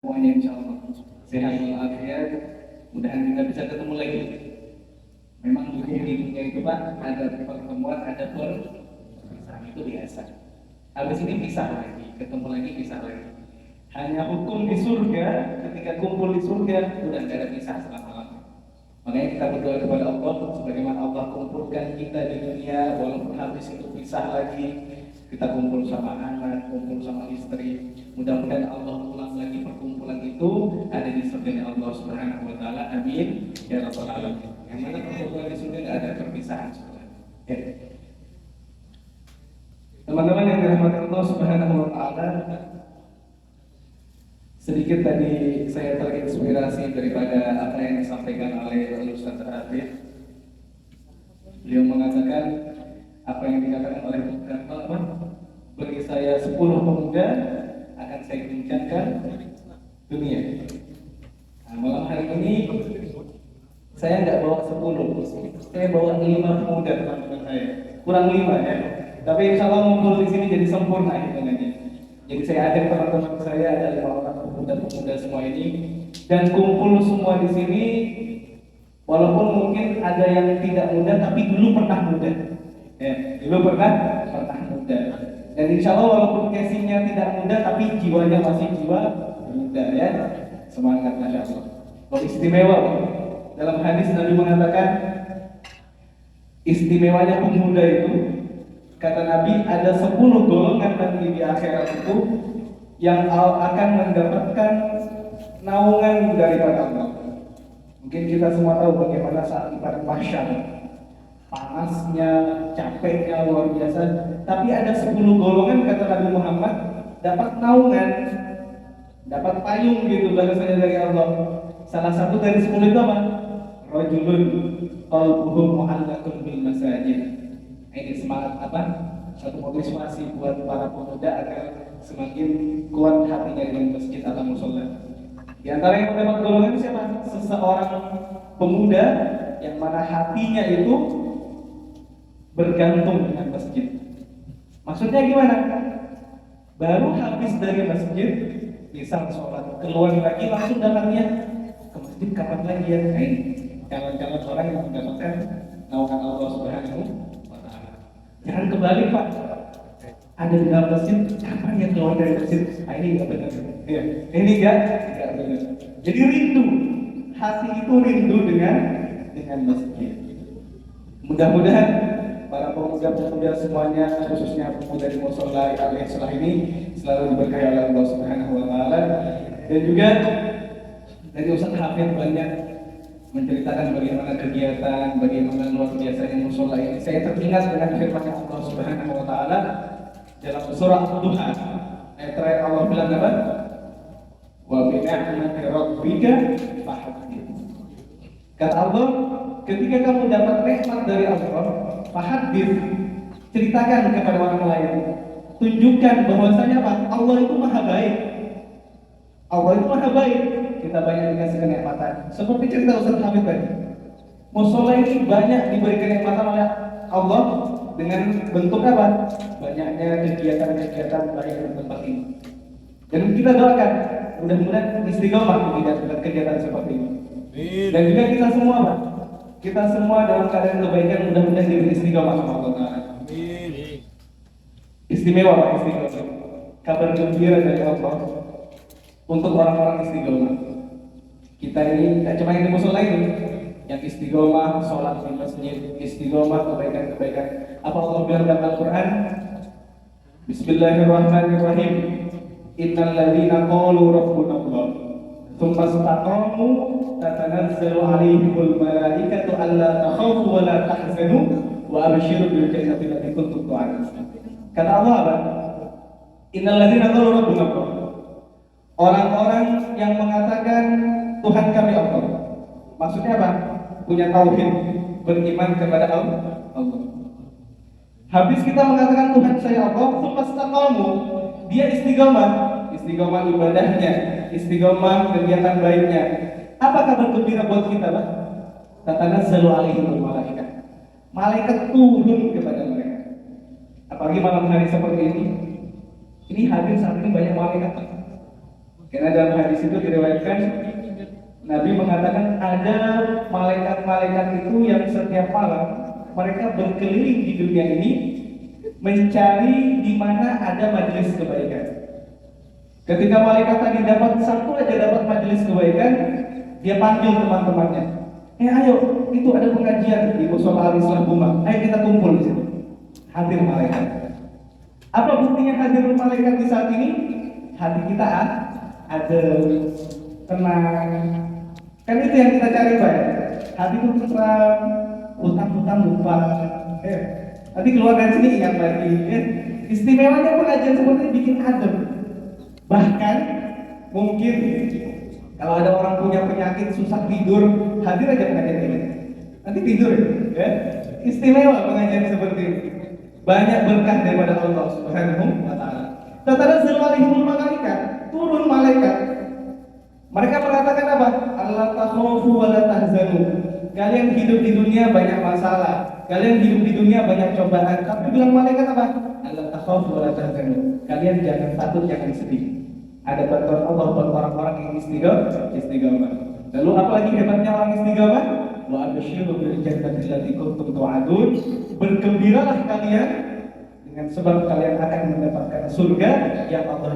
Semuanya insya Allah sehat walafiat, mudahan kita bisa ketemu lagi. Memang hukum di dunia itu Pak, ada pertemuan, ada perpisahan, itu biasa. Habis ini pisah lagi, ketemu lagi, pisah lagi. Hanya hukum di surga, ketika kumpul di surga udah gak ada pisah selama-lamanya. Makanya kita berdoa kepada Allah, sebagaimana Allah kumpulkan kita di dunia, walaupun habis itu pisah lagi, kita kumpul sama anak, kumpul sama istri. Mudah-mudahan Allah ulang lagi perkumpulan itu ada di surga Allah Subhanahu Wa Taala. Amin ya rabbal alamin. Yang mana perkumpulan di surga tidak ada perpisahan. Ya. Teman-teman yang dirahmati Allah Subhanahu Wa Taala, sedikit tadi saya terinspirasi daripada apa yang disampaikan oleh Ustaz Arif. Beliau mengatakan apa yang dikatakan oleh beberapa, bagi saya 10 pemuda akan saya kencangkan dunia. Nah, malam hari ini saya nggak bawa 10, saya bawa 5 pemuda teman-teman saya, kurang 5 ya. Tapi insya Allah ngumpul di sini jadi sempurna hitungannya. Jadi saya ajak teman-teman saya, ada 5 orang pemuda-pemuda semua ini, dan kumpul semua di sini. Walaupun mungkin ada yang tidak muda, tapi dulu pernah muda. Ya, dulu pernah muda. Dan insya Allah walaupun casingnya tidak muda, tapi jiwanya masih jiwa muda ya. Semangat Masya Allah. Oh, istimewa. Dalam hadis Nabi mengatakan istimewanya pemuda itu, kata Nabi, ada 10 golongan nanti di akhirat itu yang akan mendapatkan naungan daripada Allah. Mungkin kita semua tahu bagaimana saat di padang mahsyar, panasnya, capeknya luar biasa. Tapi ada 10 golongan kata Nabi Muhammad dapat naungan, dapat payung gitu bahasanya dari Allah. Salah satu dari 10 itu apa? Rajulun qalbuhu mu'allaqun bil masajid. Ini semangat apa? Satu motivasi buat para pemuda agar semakin kuat hatinya dengan masjid atau musola. Di antara yang mendapat golongan siapa? Seseorang pemuda yang mana hatinya itu bergantung dengan masjid. Maksudnya gimana? Baru habis dari masjid, misal sholat, keluar lagi langsung datangnya ke masjid kapan lagi ya? Nah, ini calon-calon orang yang mendapatkan naungan Allah Subhanahu wa Ta'ala. Jangan kebalik Pak. Ada di dalam masjid, kapan ya keluar dari masjid? Nah, ini nggak benar. Ya, ini nggak benar. Jadi rindu, hati itu rindu dengan masjid. Mudah-mudahan para pemuda-pemuda semuanya, khususnya pemuda di Musola Al-Islah ini selalu diberkahi oleh Allah Subhanahu Wa Taala. Dan juga dari Ustaz Hafid banyak menceritakan bagaimana kegiatan, bagaimana luar biasanya Musola ini. Saya teringat dengan firman Allah Subhanahu Wa Taala dalam surah Ad-Duha. Ayat terakhir Allah bilang apa? Wa bi ni'mati rabbika fahaddits. Kata Allah, ketika kamu dapat nikmat dari Allah, fahaddits, ceritakan kepada orang lain. Tunjukkan bahwasanya apa? Allah itu maha baik. Allah itu maha baik. Kita banyak dikasih kenikmatan. Seperti cerita Ustaz Hamid tadi. Musola ini banyak diberi kenikmatan oleh Allah dengan bentuk apa? Banyaknya kegiatan-kegiatan baik di tempat ini. Dan kita doakan mudah-mudahan istiqomah dengan kegiatan seperti ini. Dan juga kita semua Pak, kita semua dalam keadaan kebaikan, mudah-mudahan diberi istiqomah sama Allah Ta'ala. Istimewa Pak, istiqomah. Kabar gembira dari Allah untuk orang-orang istiqomah. Kita ini tidak cuma yang di musola ini, yang istiqomah, sholat di masjid, istiqomah, kebaikan-kebaikan. Apa Allah bilang dalam Al-Quran? Bismillahirrahmanirrahim. Innal ladzina qalu rabbuna Allah tsumma istaqamu tatanazzalu 'alaihimul malaikatu alla takhafu wa la tahzanu wa abshiru bil jannati allati kuntum tu'adun. Kata Allah apa? Innal ladzina qalu rabbuna Allah. Orang-orang yang mengatakan Tuhan kami Allah. Maksudnya apa? Punya tauhid, beriman kepada Allah. Habis kita mengatakan Tuhan saya Allah, tsumma istaqamu, dia istiqomah ibadahnya, istiqomah kegiatan baiknya. Apa kabar gembira buat kita, Pak? Tatanazzalu alaihimul malaikat. Malaikat turun kepada mereka. Apalagi malam hari seperti ini. Ini hadir saat ini banyak malaikat. Karena dalam hadis itu diriwayatkan Nabi mengatakan ada malaikat-malaikat itu yang setiap malam mereka berkeliling di dunia ini mencari di mana ada majelis kebaikan. Ketika malaikat tadi dapat satu aja dapat majelis kebaikan, dia panggil teman-temannya. Ayo, itu ada pengajian di Musola Al-Islam Buma. Ayo kita kumpul di situ. Hadir malaikat. Apa buktinya hadir malaikat di saat ini? Hati kita ada tenang. Kan itu yang kita cari, Pak. Hati itu tenang, hutang-hutang lupa. Nanti keluar dari sini ingat lagi. Istimewanya pengajian seperti ini bikin adem. Bahkan mungkin kalau ada orang punya penyakit susah tidur, hadir aja pengajian ini. Nanti tidur ya. Istimewa pengajian seperti ini. Banyak berkah daripada Allah Subhanahu wa taala. Tatanazzal alaihimul malaikat, turun malaikat. Mereka mengatakan apa? Allah takhafu wa la tahzanu. Kalian hidup di dunia banyak masalah. Kalian hidup di dunia banyak cobaan. Tapi bilang malaikat apa? Allah takhafu wa la tahzanu. Kalian jangan takut, jangan sedih. Ada bantuan Allah buat orang-orang yang istiqamah. Lalu apalagi hebatnya orang istiqamah? Wa absyiru bil jannati allati kuntum tu'adun. Bergembiralah kalian dengan sebab kalian akan mendapatkan surga yang Allah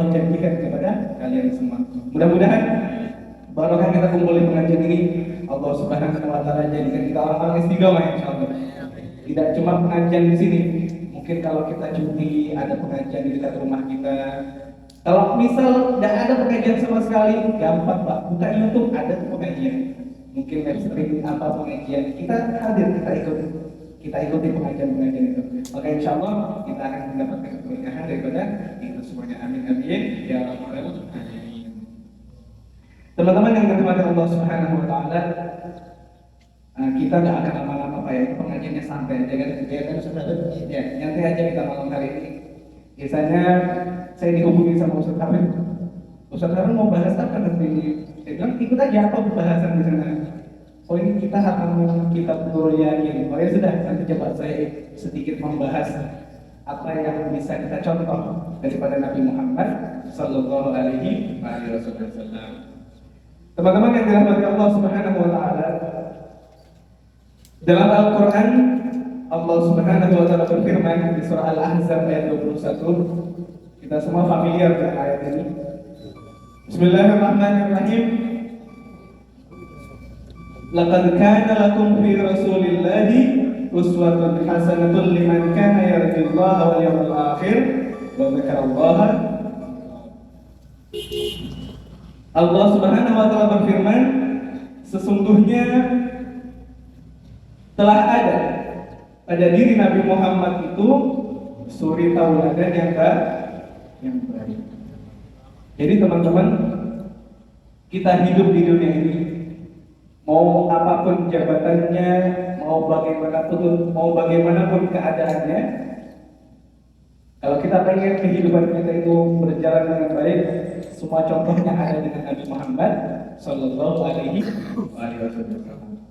janjikan kepada kalian semua. Mudah-mudahan barokah kita kumpul di pengajian ini, Allah Subhanahu wa taala jadikan kita orang-orang istiqamah insyaallah. Tidak cuma pengajian di sini. Mungkin kalau kita cuti ada pengajian di dekat rumah kita. Kalau misal tidak ada pengajian sama sekali, gampang Pak, buka YouTube ada pengajian. Mungkin live streaming apa pengajian, kita hadir, kita ikuti pengajian itu. Maka insya Allah kita akan mendapatkan keberkahan daripada itu semuanya. Amin amin ya rabbal alamin. Teman-teman yang dirahmati Allah Subhanahu wa taala, kita nggak akan lama-lama Pak ya, pengajiannya santai aja kan, ya nyantai aja kita malam hari ini. Biasanya saya dihubungi sama Ustaz Harun. Ustaz Harun mau bahas apa nanti? Saya bilang ikut aja apa pembahasan di sana. Oh ini kita akan kitab Nurul Yakin. Oh ya sudah, nanti coba saya sedikit membahas apa yang bisa kita contoh daripada Nabi Muhammad Sallallahu Alaihi Wasallam. Teman-teman yang dirahmati Allah Subhanahu Wa Taala, dalam Al-Quran Allah Subhanahu Wa Taala berfirman di surah Al-Ahzab ayat 21. Kita semua familiar dengan ayat ini. Bismillahirrahmanirrahim. Laqad kana lakum fi Rasulillahi uswatun hasanatun liman kana yarjullaha wal yawmal akhir wa dzakarallaha. Allah Subhanahu wa taala berfirman, sesungguhnya telah ada pada diri Nabi Muhammad itu suri tauladan yang baik. Jadi teman-teman, kita hidup di dunia ini, mau apapun jabatannya, mau bagaimanapun keadaannya, kalau kita pengen kehidupan kita itu berjalan dengan baik, semua contohnya ada dengan Nabi Muhammad Sallallahu Alaihi Wasallam.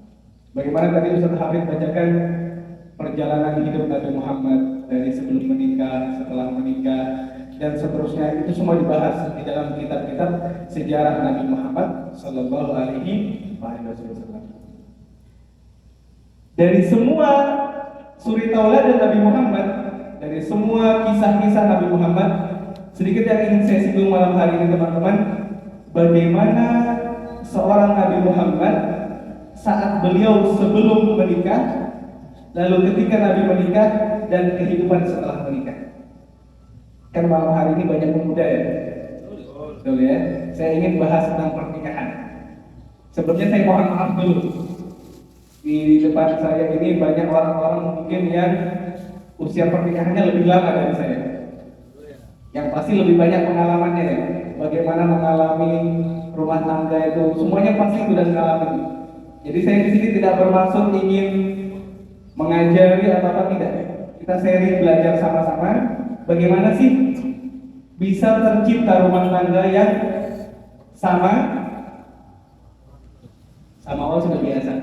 Bagaimana tadi Ustaz Hafid bacakan perjalanan hidup Nabi Muhammad dari sebelum menikah, setelah menikah, dan seterusnya, itu semua dibahas di dalam kitab-kitab sejarah Nabi Muhammad Sallallahu Alaihi Wasallam. Dari semua suri tauladan Nabi Muhammad, dari semua kisah-kisah Nabi Muhammad, sedikit yang ingin saya singgung malam hari ini teman-teman, bagaimana seorang Nabi Muhammad saat beliau sebelum menikah, lalu ketika Nabi menikah, dan kehidupan setelah menikah. Kan malam hari ini banyak pemuda ya, betul ya. Saya ingin bahas tentang pernikahan. Sebelumnya saya mohon maaf dulu. Di depan saya ini banyak orang-orang mungkin yang usia pernikahannya lebih lama dari saya. Yang pasti lebih banyak pengalamannya ya. Bagaimana mengalami rumah tangga itu, semuanya pasti sudah mengalami. Jadi saya di sini tidak bermaksud ingin mengajari atau apa, tidak. Kita sharing, belajar sama-sama. Bagaimana sih bisa tercipta rumah tangga yang sama Allah sudah biasa,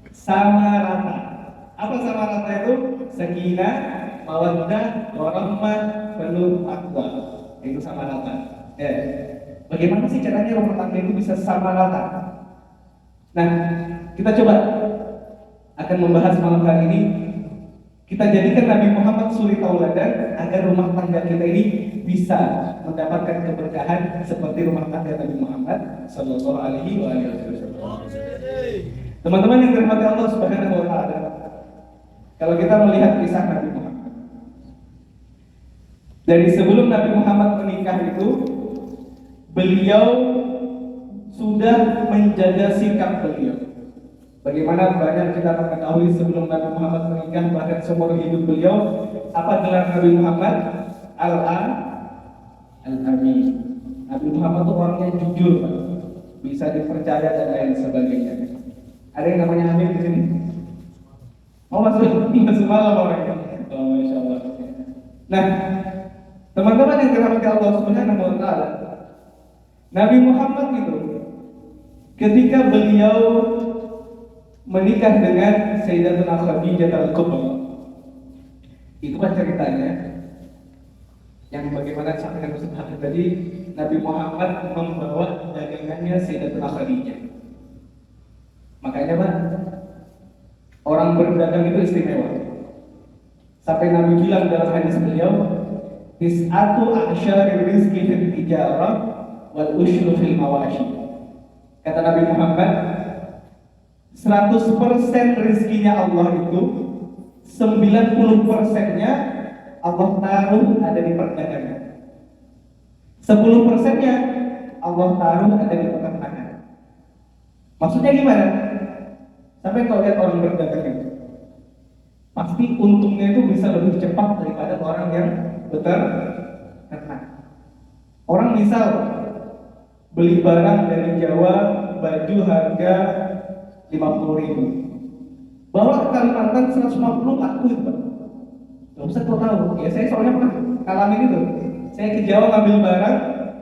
sama rata. Apa sama rata itu? Sakinah, mawaddah, warahmah, penuh takwa. Itu sama rata. Ya. Bagaimana sih caranya rumah tangga itu bisa sama rata? Nah, kita coba akan membahas malam hari ini. Kita jadikan Nabi Muhammad suri tauladan agar rumah tangga kita ini bisa mendapatkan keberkahan seperti rumah tangga Nabi Muhammad Sallallahu Alaihi Wasallam. Teman-teman yang dirahmati Allah Subhanahu Wa Taala, kalau kita melihat kisah Nabi Muhammad, dari sebelum Nabi Muhammad menikah itu, beliau sudah menjaga sikap beliau. Bagaimana banyak kita mengetahui sebelum Nabi Muhammad menikah, bahkan seumur hidup beliau, apa gelar Nabi Muhammad? Al-Amin. Nabi Muhammad itu orangnya jujur, bisa dipercaya dan lain sebagainya. Ada yang namanya Amin di sini? Oh, masuk malam orangnya. Oh, Masya Allah. Nah, teman-teman yang dirahmati Allah Subhanahu Wa Taala, Nabi Muhammad itu ketika beliau menikah dengan Sayyidatuna Khadijah al-Kubra, itu kan ceritanya yang bagaimana sampaikan Ustaz tadi, Nabi Muhammad membawa dagangannya Sayyidatuna Khadijah. Makanya Pak, orang berdagang itu istimewa. Sampai Nabi bilang dalam hadis beliau, "Tis'atu a'syari rizqi fil tijarah wal ushru fil mawashi." Kata Nabi Muhammad, 100% rezekinya Allah itu 90%-nya Allah taruh ada di perdagangan. 10%-nya Allah taruh ada di peternakan. Maksudnya gimana? Sampai kalau lihat orang berdagang itu, pasti untungnya itu bisa lebih cepat daripada orang yang beternak. Orang misal beli barang dari Jawa, baju harga 50.000, bawa ke Kalimantan 150 laku itu Pak. Gak usah kau tahu, ya saya soalnya pernah ngalamin itu. Saya ke Jawa ngambil barang,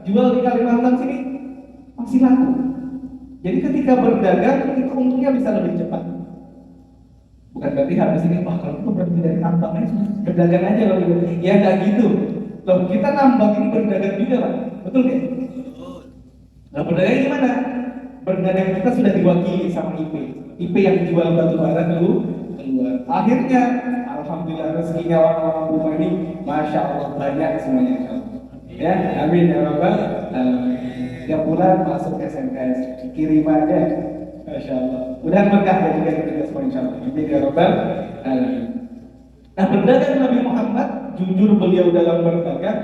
jual di Kalimantan sini masih laku. Jadi ketika berdagang itu untungnya bisa lebih cepat. Bukan berarti habis ini, wah kalau itu berarti dari tambangnya berdagang aja loh gitu. Ya nggak gitu. Loh kita nambang ini berdagang juga Pak, betul nggak? Nah berdagang gimana? Berdagang kita sudah diwakili sama IP yang jual batu bara dulu keluar. Akhirnya, alhamdulillah rezekinya orang-orang rumah ini, masya Allah banyak semuanya. Ya, amin ya Rabbal alamin. Tiap bulan masuk SMS, kirim aja, masya Allah. Mudah berkah dan juga kita semua insya Allah. Amin ya Rabbal alamin. Nah berdagang Nabi Muhammad, jujur beliau dalam berdagang.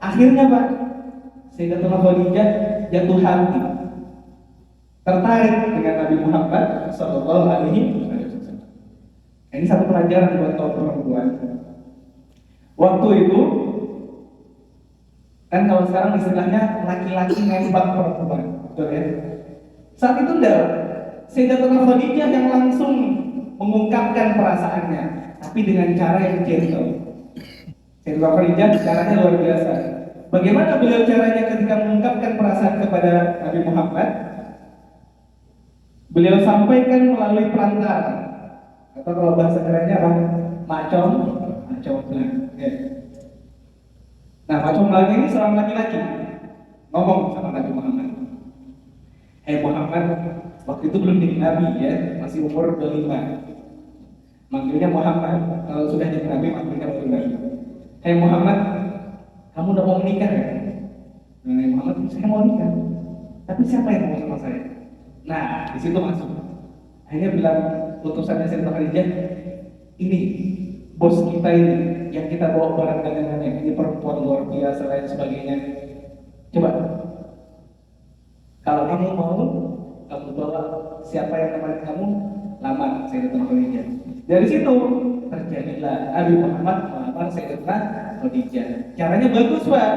Akhirnya Pak, Sayyidatuna Khadijah jatuh hati, tertarik dengan Nabi Muhammad Sallallahu Alaihi Wasallam. Ini satu pelajaran buat kaum perempuan. Waktu itu kan kalau sekarang istilahnya laki-laki nembak perempuan, betul ya? Saat itu enggak, Sayyidatuna Khadijah yang langsung mengungkapkan perasaannya, tapi dengan cara yang gentle. Sayyidatuna Khadijah caranya luar biasa. Bagaimana beliau caranya ketika mengungkapkan perasaan kepada Nabi Muhammad? Beliau sampaikan melalui perantara, atau kalau bahasa kerennya apa? Macom belang. Ya. Nah, macom belang ini seorang laki-laki ngomong sama Nabi Muhammad. Hei Muhammad, waktu itu belum jadi nabi ya, masih umur 25. Manggilnya Muhammad, kalau sudah jadi nabi manggilnya Muhammad. Hei Muhammad, kamu udah mau menikah ya? Nah, Muhammad, saya mau nikah. Tapi siapa yang mau sama saya? Nah, di situ masuk. Akhirnya bilang utusannya Sayyidatuna Khadijah, ini bos kita ini yang kita bawa barang dagangannya, ini perempuan luar biasa lain sebagainya. Coba, kalau kamu mau, kamu bawa siapa yang teman kamu, lamar Sayyidatuna Khadijah. Dari situ terjadilah Nabi Muhammad melamar Sayyidatuna Khadijah. Caranya bagus Pak.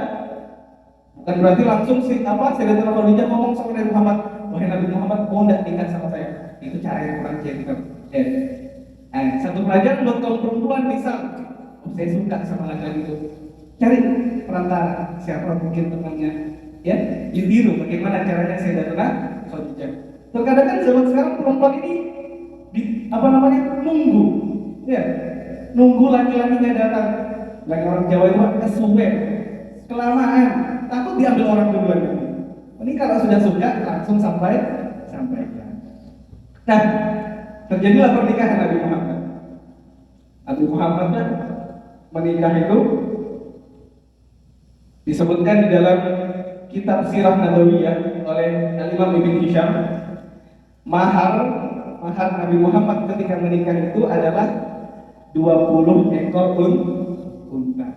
Bukan berarti langsung Sayyidatuna Khadijah ngomong sama Nabi Muhammad, wahai Nabi Muhammad, mau tidak nikah sama saya? Itu cara yang kurang gentle. Nah, satu pelajaran buat kaum perempuan, misal, saya suka sama laki-laki itu, cari perantara, siapa mungkin temannya, ya, ditiru bagaimana caranya Sayyidatuna Khadijah. Terkadang kan zaman sekarang perempuan ini nunggu, ya, nunggu laki-lakinya datang. Lagi orang Jawa itu kesuwen, kelamaan. takut diambil orang duluan. Ini kalau sudah suka langsung sampai. Nah, terjadilah pernikahan Nabi Muhammad. Nabi Muhammad kan menikah itu disebutkan di dalam kitab Sirah Nabawiyah oleh Imam Ibn Hisham, mahar Nabi Muhammad ketika menikah itu adalah 20 ekor unta.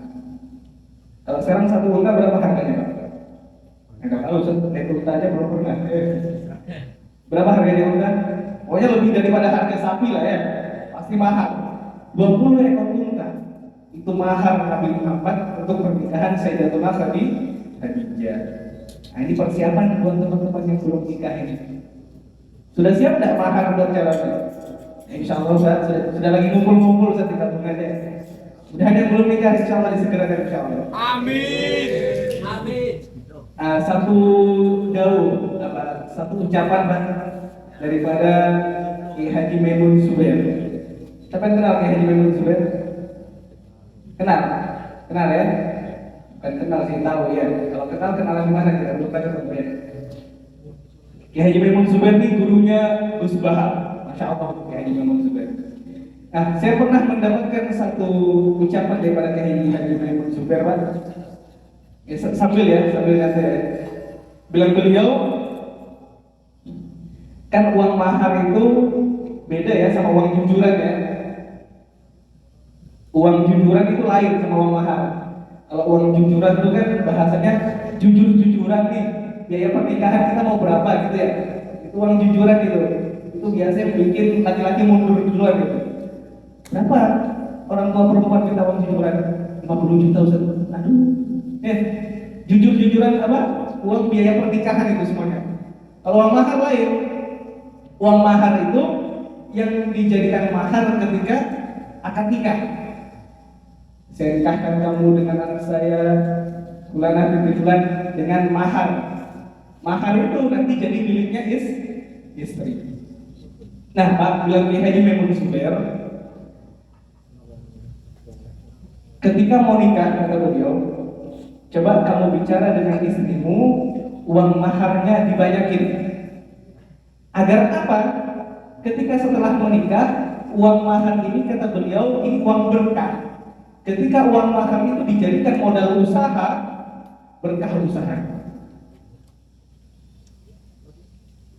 Kalau sekarang satu unta berapa harganya, Pak? Enggak tahu, satu unta aja belum pernah. Berapa harganya unta? Pokoknya lebih daripada harga sapi lah ya. Pasti mahal. 20 ekor unta. Itu mahar Nabi Muhammad untuk pernikahan Sayyidatuna Khadijah. Nah, ini persiapan buat teman-teman yang belum nikah ini. Sudah siap tidak mahar buat jalannya? Insya Allah sudah lagi ngumpul-ngumpul saat kita bunga aja. Sudah ada yang belum nikah, insya Allah disegerakan insya Allah. Amin. Satu ucapan Pak, daripada Ki Haji Maimun Zubair. Siapa yang kenal Ki Haji Maimun Zubair? Kenal ya? Bukan kenal sih, tahu ya. Kalau kenalan di mana kita lupa ketemu ya. Ki Haji Maimun Zubair ini gurunya Gus Bahar. Masya Allah, Ki Haji Maimun Zubair. Nah, saya pernah mendapatkan satu ucapan daripada Ki Haji Maimun Zubair, Pak. Ya, sambil nanti ya. Bilang beliau, kan uang mahar itu beda ya sama uang jujuran ya. Uang jujuran itu lain sama uang mahar. Kalau uang jujuran itu kan bahasanya jujur-jujuran nih, biaya pernikahan kita mau berapa gitu ya. Itu uang jujuran itu. Itu biasanya bikin laki-laki mundur duluan gitu. Berapa orang tua perempuan kita uang jujuran? 50 juta Ustaz. Aduh. Jujur-jujuran apa? Uang biaya pernikahan itu semuanya. Kalau uang mahar lain. Uang mahar itu yang dijadikan mahar ketika akad nikah. Saya nikahkan kamu dengan anak saya bulan dengan mahar. Mahar itu nanti jadi miliknya istri. Nah, Pak bilang Ki Haji Maimun Zubair, ketika mau nikah kata beliau, coba kamu bicara dengan istrimu, uang maharnya dibanyakin. Agar apa? Ketika setelah menikah, uang mahar ini kata beliau ini uang berkah. Ketika uang mahar itu dijadikan modal usaha, berkah usaha.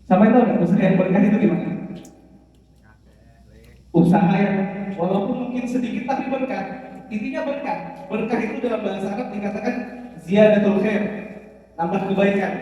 Sampai tahu nggak usaha yang berkah itu gimana? Usaha yang walaupun mungkin sedikit tapi berkah. Intinya berkah. Berkah itu dalam bahasa Arab dikatakan ziyadatul khair, tambah kebaikan.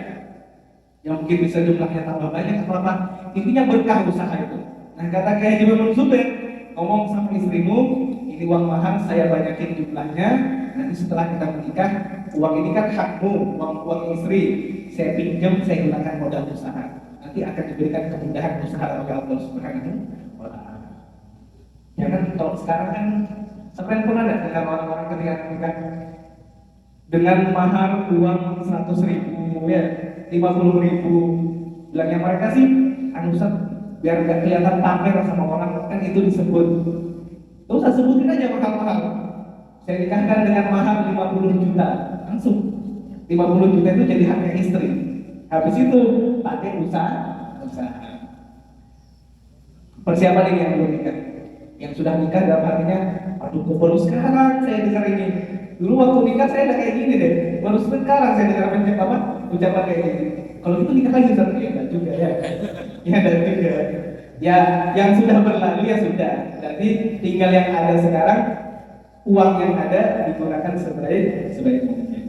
Yang mungkin bisa jumlahnya tambah banyak atau apa. Intinya berkah usaha itu. Nah, kata Ki Haji Maimun Zubair, ngomong sama istrimu, ini uang mahar saya banyakin jumlahnya. Nanti setelah kita menikah, uang ini kan hakmu, uang istri. Saya pinjam, saya gunakan modal usaha. Nanti akan diberikan kemudahan usaha oleh Allah Subhanahu wa Ta'ala. Jangan kalau sekarang kan, sampai pernah ada dengar orang-orang ketika menikah dengan mahar uang 100.000 ya, 50.000. Bilangnya mereka sih, Ustaz, biar gak kelihatan pamer sama orang, kan itu disebut. Gak usah sebutin aja mahal-mahal. Saya nikahkan dengan mahar 50 juta, langsung 50 juta itu jadi haknya istri. Habis itu pakai usaha. Persiapan ini yang belum nikah. Yang sudah nikah dalam artinya, aduh kok baru sekarang saya dengar ini. Dulu waktu nikah saya udah kayak gini deh. Baru sekarang saya dengar ucapan kayak gini. Kalau itu nikah lagi satu ya enggak juga ya. Ya enggak juga. Ya yang sudah berlalu ya sudah. Jadi tinggal yang ada sekarang, uang yang ada digunakan sebaik mungkin.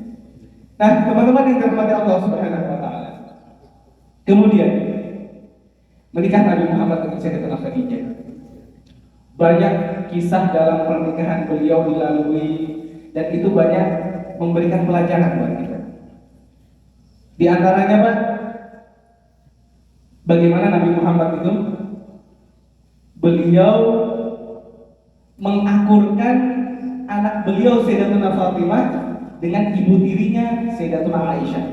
Nah, teman-teman yang dirahmati Allah Subhanahu wa Ta'ala. Kemudian menikah Nabi Muhammad dengan Sayyidatuna Khadijah. Banyak kisah dalam pernikahan beliau dilalui dan itu banyak memberikan pelajaran buat kita. Di antaranya Pak, bagaimana Nabi Muhammad itu beliau mengakurkan anak beliau Sayyidatuna Fatimah dengan ibu tirinya Sayyidatuna Aisyah.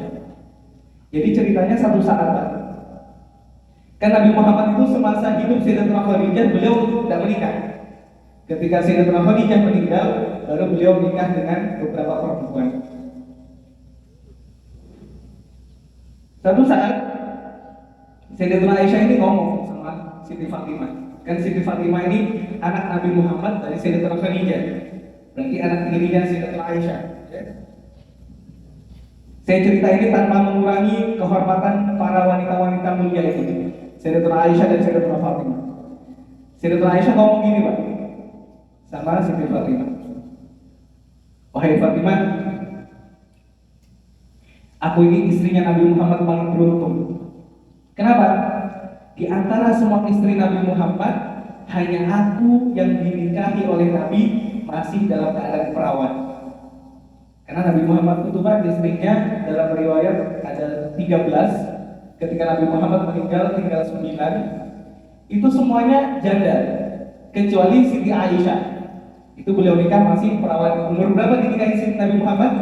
Jadi ceritanya satu saat Pak, kan Nabi Muhammad itu semasa hidup Sayyidatuna Khadijah beliau tidak menikah. Ketika Sayyidatuna Khadijah meninggal, baru beliau menikah dengan beberapa perempuan. Satu saat Sayyidatuna Aisyah ini ngomong sama Siti Fatimah. Kan Siti Fatimah ini anak Nabi Muhammad dari Sayyidatuna Khadijah. Berarti anak tirinya Sayyidatuna Aisyah. Ya. Saya cerita ini tanpa mengurangi kehormatan para wanita-wanita mulia itu, Sayyidatuna Aisyah dan Sayyidatuna Fatimah. Sayyidatuna Aisyah ngomong gini Pak, sama Siti Fatimah. Wahai Fatimah, aku ini istrinya Nabi Muhammad paling beruntung. Kenapa? Di antara semua istri Nabi Muhammad, hanya aku yang dinikahi oleh Nabi masih dalam keadaan perawan. Karena Nabi Muhammad itu Pak, istrinya dalam riwayat ada 13. Ketika Nabi Muhammad meninggal tinggal 9. Itu semuanya janda, kecuali Siti Aisyah. Itu beliau nikah masih perawan. Umur berapa dinikahi Siti Nabi Muhammad?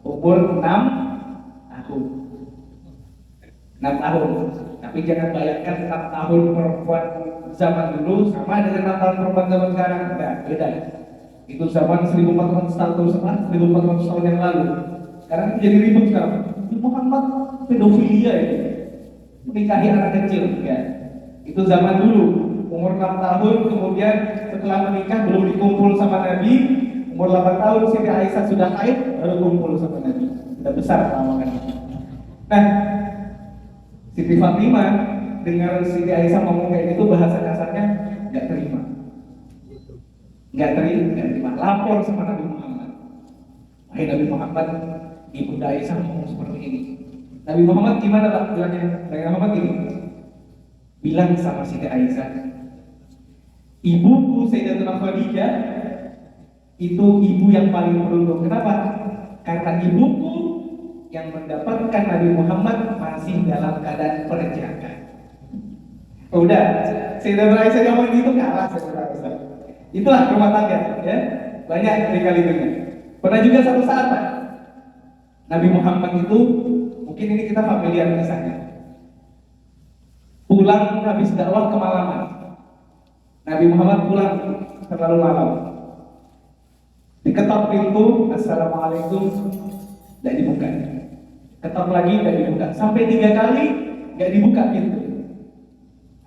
Umur 6 tahun. 6 tahun. Tapi jangan bayangkan 6 tahun perempuan zaman dulu sama dengan 6 tahun perempuan zaman sekarang. Enggak, beda. Itu zaman 1400 tahun yang lalu. Sekarang itu jadi ribut sekarang. Nabi Muhammad pedofilia itu. Menikahi anak kecil, ya. Itu zaman dulu. Umur 6 tahun, kemudian setelah menikah belum dikumpul sama Nabi. Umur 8 tahun Siti Aisyah sudah haid, baru kumpul sama Nabi. Sudah besar perawakannya. Nah, Siti Fatimah dengar Siti Aisyah ngomong kayak gitu, bahasa kasarnya nggak terima. Nggak terima. Lapor sama Nabi Muhammad. Wahai Nabi Muhammad, Ibunda Aisyah ngomong seperti ini. Nabi Muhammad gimana Pak? Bilangnya Nabi Muhammad gini. Bilang sama Siti Aisyah, ibuku Sayyidatuna Khadijah itu ibu yang paling beruntung. Kenapa? Karena ibuku yang mendapatkan Nabi Muhammad masih dalam keadaan perjaka. Udah, Sayyidatuna Aisyah ngomong gitu kalah Sayyidatuna Aisyah. Itulah rumah tangga, ya. Banyak kali-kalinya. Pernah juga satu saat Pak, Nabi Muhammad itu, mungkin ini kita familiar kisahnya. Pulang habis dakwah kemalaman. Nabi Muhammad pulang terlalu malam. Diketok pintu, assalamualaikum, tidak dibuka. Ketok lagi, tidak dibuka. Sampai 3 kali nggak dibuka pintu.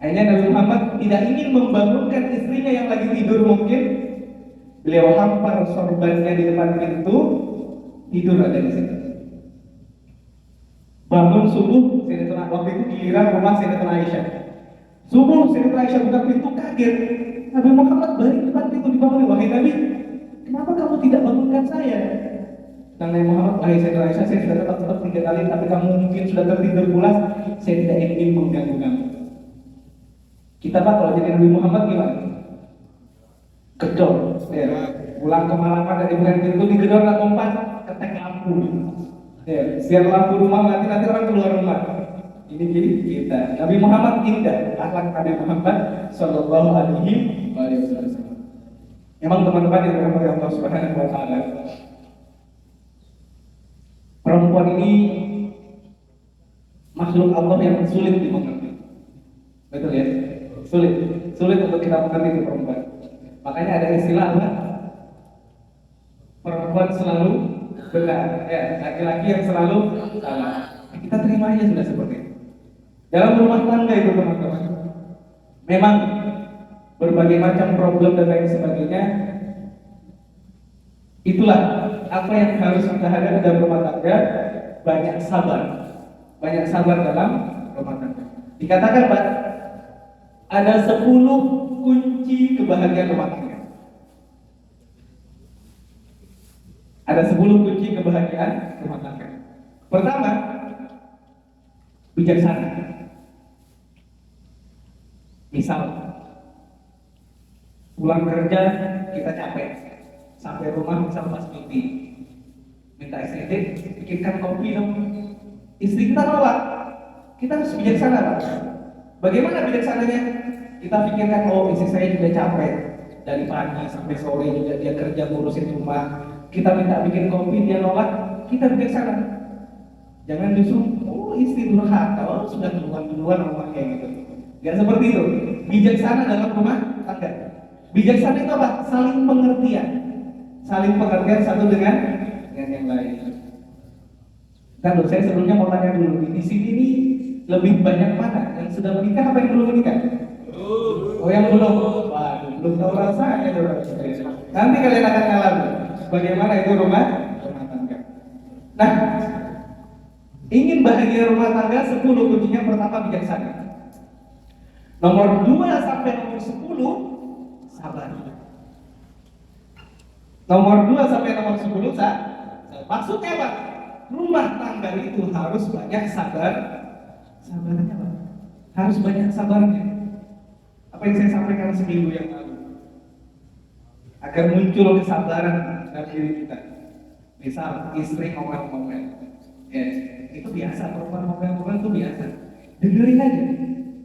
Akhirnya Nabi Muhammad tidak ingin membangunkan istrinya yang lagi tidur mungkin. Beliau hampar sorbannya di depan pintu, tidur ada di situ. Bangun subuh, waktu itu giliran rumah Sayyidatuna Aisyah. Subuh Sayyidatuna Aisyah buka pintu, kaget. Nabi Muhammad balik depan pintu dibangun. Wahai Nabi, kenapa kamu tidak bangunkan saya? Dan Nabi Muhammad, wahai Sayyidatuna Aisyah, saya sudah tetap 3 kali, tapi kamu mungkin sudah tertidur pulas. Saya tidak ingin mengganggu kamu. Kita Pak kalau jadi Nabi Muhammad gimana? Gedor, ya. Pulang kemalaman dari bukan pintu digedor lah kompas, ketek lampu. Ya, biar lampu rumah mati nanti orang keluar rumah. Ini kita. Nabi Muhammad indah, akhlak Nabi Muhammad Sallallahu Alaihi Wasallam. Memang teman-teman yang dirahmati Allah Subhanahu Wa Taala, perempuan ini makhluk Allah yang sulit dimengerti. Betul ya? Sulit untuk kita mengerti itu perempuan. Makanya ada istilah apa? Perempuan selalu benar, ya, laki-laki yang selalu salah. Kita terima aja sudah seperti itu. Dalam rumah tangga itu teman-teman, memang berbagai macam problem dan lain sebagainya. Itulah apa yang harus kita hadapi dalam rumah tangga. Banyak sabar dalam rumah tangga. Dikatakan Pak, ada 10 kunci kebahagiaan rumah tangga. Ada 10 kunci kebahagiaan rumah tangga. Pertama, bijaksana. Misal, pulang kerja kita capek, sampai rumah misal pas cuti, minta istri, bikinkan kopi dong. Istri kita nolak, kita harus bijaksana Pak. Bagaimana bijaksananya? Kita pikirkan, oh istri saya juga capek, dari pagi sampai sore juga dia kerja ngurusin rumah. Kita minta bikin kopi, dia nolak, kita bijaksana. Jangan justru, oh istri durhaka, oh sudah duluan rumah kayak gitu. Gak seperti itu. Bijaksana dalam rumah tangga. Bijaksana itu apa? Saling pengertian. Saling pengertian satu dengan yang lain. Kan saya sebelumnya mau tanya dulu, di sini nih lebih banyak mana? Yang sudah menikah apa yang belum menikah? Oh yang belum? Waduh, belum tahu rasanya dong. Nanti kalian akan ngalami bagaimana itu rumah tangga. Nah, ingin bahagia rumah tangga 10 kuncinya. Pertama, bijaksana. Nomor 2 sampai nomor 10, sabar. Nomor 2 sampai nomor 10, maksudnya apa? Rumah tangga itu harus banyak sabarnya Pak. Harus banyak sabarnya. Apa yang saya sampaikan seminggu yang lalu, agar muncul kesabaran dalam diri kita. Misal istri ngomel-ngomel, ya itu biasa, perempuan ngomel-ngomel itu biasa. Dengerin aja.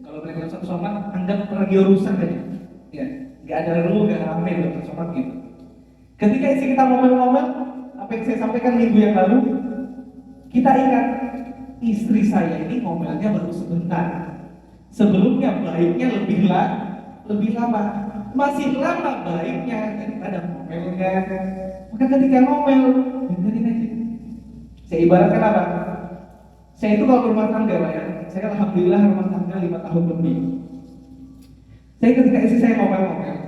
Kalau mereka satu somat, anggap radio rusak aja. Ya, nggak ada lu, nggak rame dalam somat gitu. Ketika istri kita ngomel-ngomel, apa yang saya sampaikan minggu yang lalu, kita ingat istri saya ini ngomelnya baru sebentar. Sebelumnya baiknya lebih lama. Masih lama baiknya daripada ngomelnya. Maka ketika ngomel, dengerin aja. Saya ibaratkan apa? Saya itu kalau rumah tangga ya, saya alhamdulillah rumah tangga 5 tahun lebih. Saya ketika istri saya ngomel-ngomel,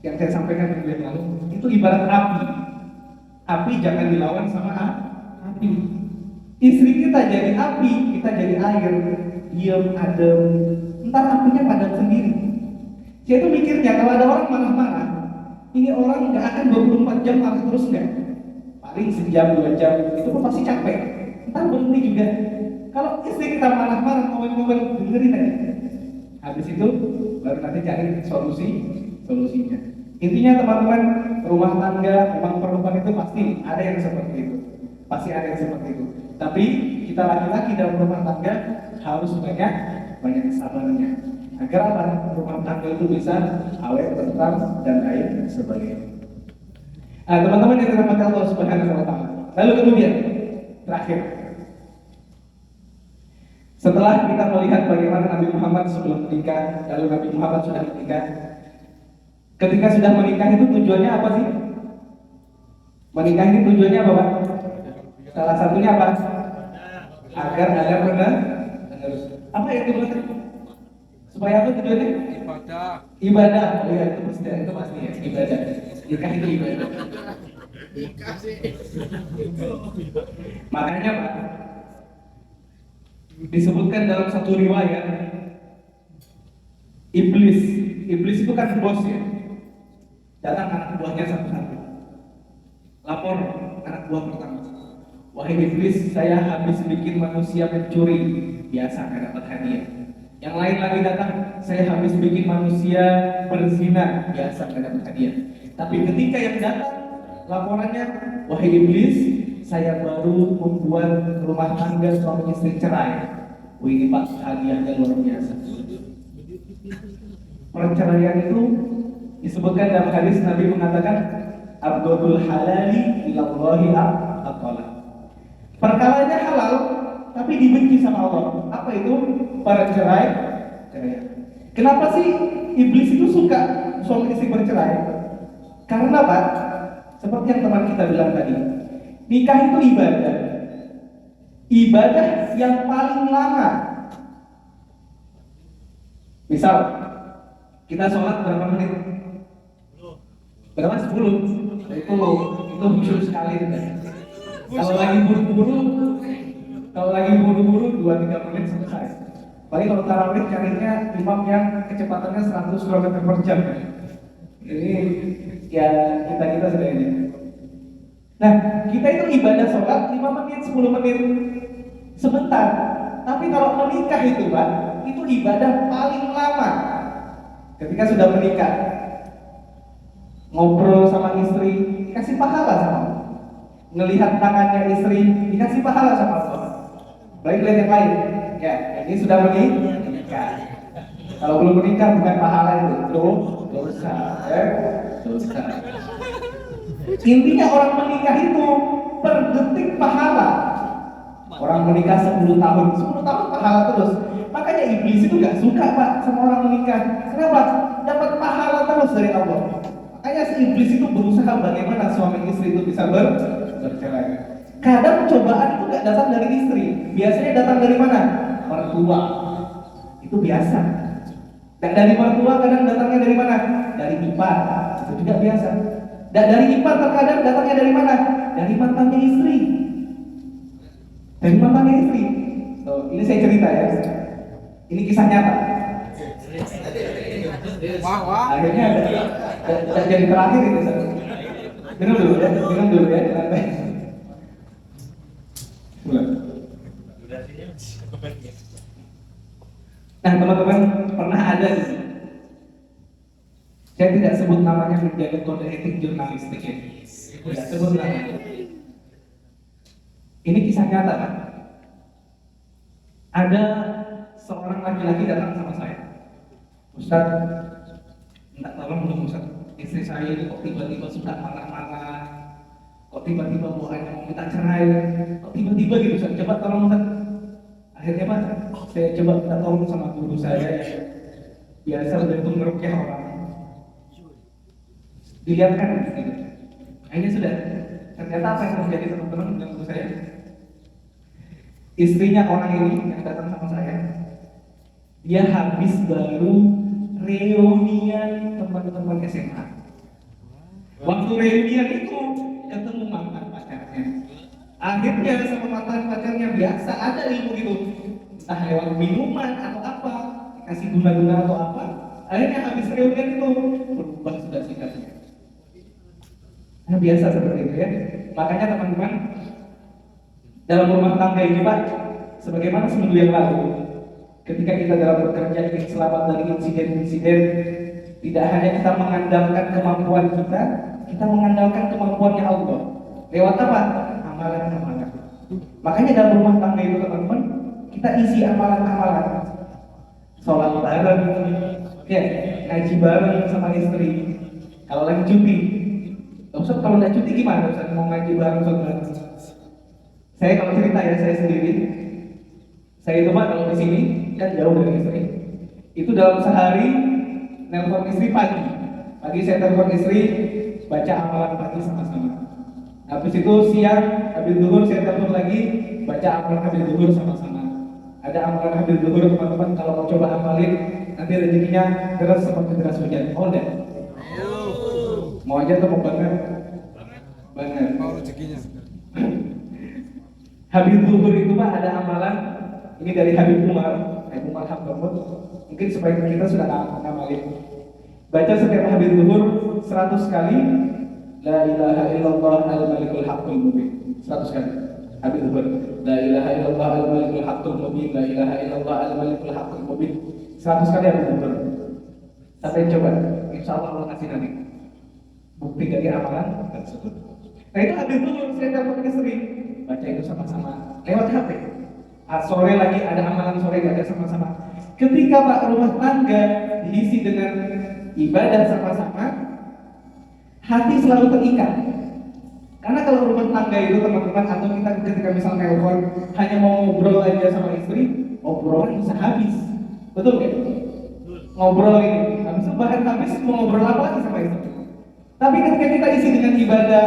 yang saya sampaikan minggu yang lalu, itu ibarat api. Api jangan dilawan sama api. Istri kita jadi api, kita jadi air, diam, adem, ntar apinya padam sendiri. Saya itu mikirnya kalau ada orang marah-marah, ini orang nggak akan 24 jam marah terus nggak? Paling sejam 2 jam, itu pun pasti capek. Ntar berhenti juga. Kalau istri kita marah-marah, ngomel-ngomel, dengerin aja. Habis itu baru nanti cari solusinya. Intinya teman-teman, rumah tangga memang perempuan itu pasti ada yang seperti itu. Pasti ada yang seperti itu. Tapi kita laki-laki dalam rumah tangga harus banyak kesabarannya. Agar apa? Rumah tangga itu bisa awet, tentram, dan lain sebagainya. Teman-teman yang dirahmati Allah Subhanahu wa Ta'ala. Lalu kemudian terakhir, setelah kita melihat bagaimana Nabi Muhammad sebelum menikah, lalu Nabi Muhammad sudah menikah. Ketika sudah menikah itu tujuannya apa sih? Menikah ini tujuannya apa, Pak? Salah satunya apa? Agar ada penerus. Apa yang dimaksud? Supaya apa tujuannya? Ibadah. Oh ya, itu pasti ya, ibadah. Nikah itu ibadah. Makanya Pak, disebutkan dalam satu riwayat, iblis itu kan bos ya. Datang anak buahnya satu-satu. Lapor anak buah pertama. Wahai iblis, saya habis bikin manusia mencuri, biasa nggak dapat hadiah. Yang lain lagi datang, saya habis bikin manusia berzina, biasa nggak dapat hadiah. Tapi ketika yang datang, laporannya, wahai iblis, saya baru membuat rumah tangga suami istri cerai. Wih, ini Pak, hadiahnya luar biasa. Perceraian itu disebutkan dalam hadis, Nabi mengatakan, abdul halali ilallahi at-talaq. Perkaranya halal, tapi dibenci sama Allah. Apa itu? Perceraian. Kenapa sih iblis itu suka suami istri bercerai? Karena Pak, seperti yang teman kita bilang tadi, nikah itu ibadah. Ibadah yang paling lama. Misal, kita sholat berapa menit? Berapa? 10. Itu khusyuk sekali. Kalau lagi buru-buru 2-3 menit selesai. Paling kalau tarawih carinya imam yang kecepatannya 100 km per jam. Ini ya kita sudah ini. Nah, kita itu ibadah sholat 5 menit, 10 menit, sebentar. Tapi kalau menikah itu Pak, itu ibadah paling lama. Ketika sudah menikah, ngobrol sama istri, dikasih pahala sama Allah. Ngelihat tangannya istri, dikasih pahala sama Allah. Baik lihat yang lain. Ya, ini sudah menikah. Kalau belum menikah bukan pahala itu, dosa. Dosa. Intinya orang menikah itu per detik pahala. Orang menikah 10 tahun pahala terus. Makanya iblis itu gak suka Pak sama orang menikah. Kenapa? Dapat pahala terus dari Allah. Makanya si iblis itu berusaha bagaimana suami istri itu bisa bercerai. Kadang cobaan itu nggak datang dari istri, biasanya datang dari mana? Mertua. Itu biasa. Dan dari mertua kadang datangnya dari mana? Dari ipar. Itu juga biasa. Dan dari ipar terkadang datangnya dari mana? Dari mantannya istri. Dari mantannya istri. So, ini saya cerita ya. Ini kisah nyata. Akhirnya ada jadi terakhir itu. Minum dulu ya, minum dulu ya. Nah teman-teman, pernah ada di sini. Saya tidak sebut namanya menjaga kode etik jurnalistik ya. Tidak sebut namanya. Ini kisah nyata kan? Ada seorang laki-laki datang sama saya. Ustaz, minta tolong dong Ustaz. Istri saya ini kok tiba-tiba sudah marah-marah. Kok tiba-tiba bukannya mau minta cerai. Kok tiba-tiba gitu Ustaz. Coba tolong Ustaz. Akhirnya Pak, saya coba minta tolong sama guru saya yang biasa udah itu ngerukyah orang. Dilihatkan gitu. Akhirnya sudah. Ternyata apa yang terjadi teman-teman dengan guru saya? Istrinya orang ini yang datang sama saya, dia habis baru reunian teman-teman SMA. Waktu reunian itu ketemu mantan pacarnya. Akhirnya sama mantan pacarnya biasa ada ilmu gitu, entah lewat minuman atau apa, kasih guna-guna atau apa. Akhirnya habis reunian itu berubah sudah sikapnya. Nah biasa seperti itu ya. Makanya teman-teman, dalam rumah tangga ini Pak, sebagaimana seminggu yang lalu, ketika kita dalam bekerja ingin selamat dari insiden-insiden, tidak hanya kita mengandalkan kemampuan kita mengandalkan kemampuannya Allah. Lewat apa? Amalan-amalan. Makanya dalam rumah tangga itu teman-teman, kita isi amalan-amalan. Sholat bareng, ya, ngaji bareng sama istri. Kalau lagi cuti, Ustaz kalau nggak cuti gimana Ustaz mau ngaji bareng saudara? Saya kalau cerita ya, saya sendiri. Saya itu Pak kalau di sini kan jauh dari istri. Itu dalam sehari nelpon istri pagi. Pagi saya telepon istri, baca amalan pagi sama-sama. Habis itu siang habis zuhur saya telepon lagi, baca amalan habis zuhur sama-sama. Ada amalan habis zuhur teman-teman kalau mau coba amalin, nanti rezekinya deras seperti deras hujan. Oh enggak? Mau aja tuh mau banget. Banget. Mau rezekinya. Habis zuhur itu Pak ada amalan, ini dari Habib Umar Hamdamut. Mungkin sebagian kita sudah ngamalin. Baca setiap habis zuhur 100 kali La ilaha illallah al-malikul haqqul mubin. 100 kali habis zuhur. La ilaha illallah al-malikul haqqul mubin. La ilaha illallah al-malikul haqqul mubin. 100 kali habis zuhur. Sampai coba, insyaallah Allah kasih nanti bukti dari amalan tersebut. Nah itu habis zuhur saya telepon istri, baca itu sama-sama lewat HP. Sore lagi ada amalan sore baca sama-sama. Ketika Pak rumah tangga diisi dengan ibadah sama-sama, hati selalu terikat. Karena kalau rumah tangga itu teman-teman, atau kita ketika misal nelpon hanya mau ngobrol aja sama istri, obrolan bisa habis. Betul nggak? Ngobrol ini habis itu bahkan habis mau ngobrol apa lagi sama istri. Tapi ketika kita isi dengan ibadah,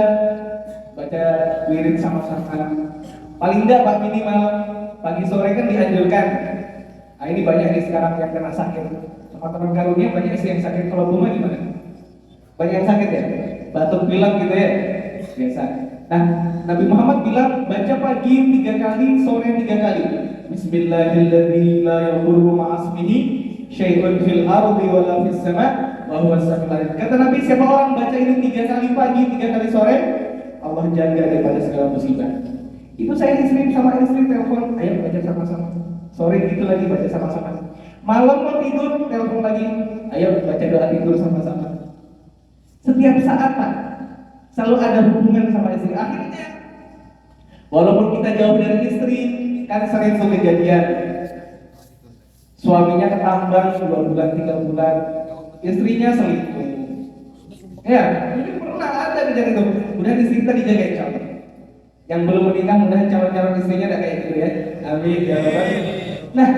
baca wirid sama-sama, paling enggak Pak minimal pagi sore kan dianjurkan. Nah ini banyak nih sekarang yang kena sakit. Teman-teman karunia banyak sih yang sakit. Kalau rumah gimana? Banyak yang sakit ya? Batuk pilek gitu ya? Biasa. Nah Nabi Muhammad bilang baca pagi 3 kali, sore 3 kali. Bismillahirrahmanirrahim. La yadurru ma'asmihi syai'un fil ardi wala fis sama' wa huwa as-sami'ul. Kata Nabi, siapa orang baca ini 3 kali pagi, 3 kali sore, Allah jaga daripada segala musibah. Itu saya istri sama istri telepon, ayo baca sama-sama. Sore itu lagi baca sama-sama. Malam mau tidur, telepon lagi, ayo baca doa tidur sama-sama. Setiap saat Pak, selalu ada hubungan sama istri. Akhirnya, walaupun kita jauh dari istri, kan sering tuh kejadian. Suaminya ketambang 2 bulan, 3 bulan, istrinya selingkuh. Ya, ini pernah ada kejadian itu. Udah istri kita dijagain calon. Yang belum menikah mudah calon-calon istrinya ada kayak gitu ya. Amin ya Rabbal. Nah,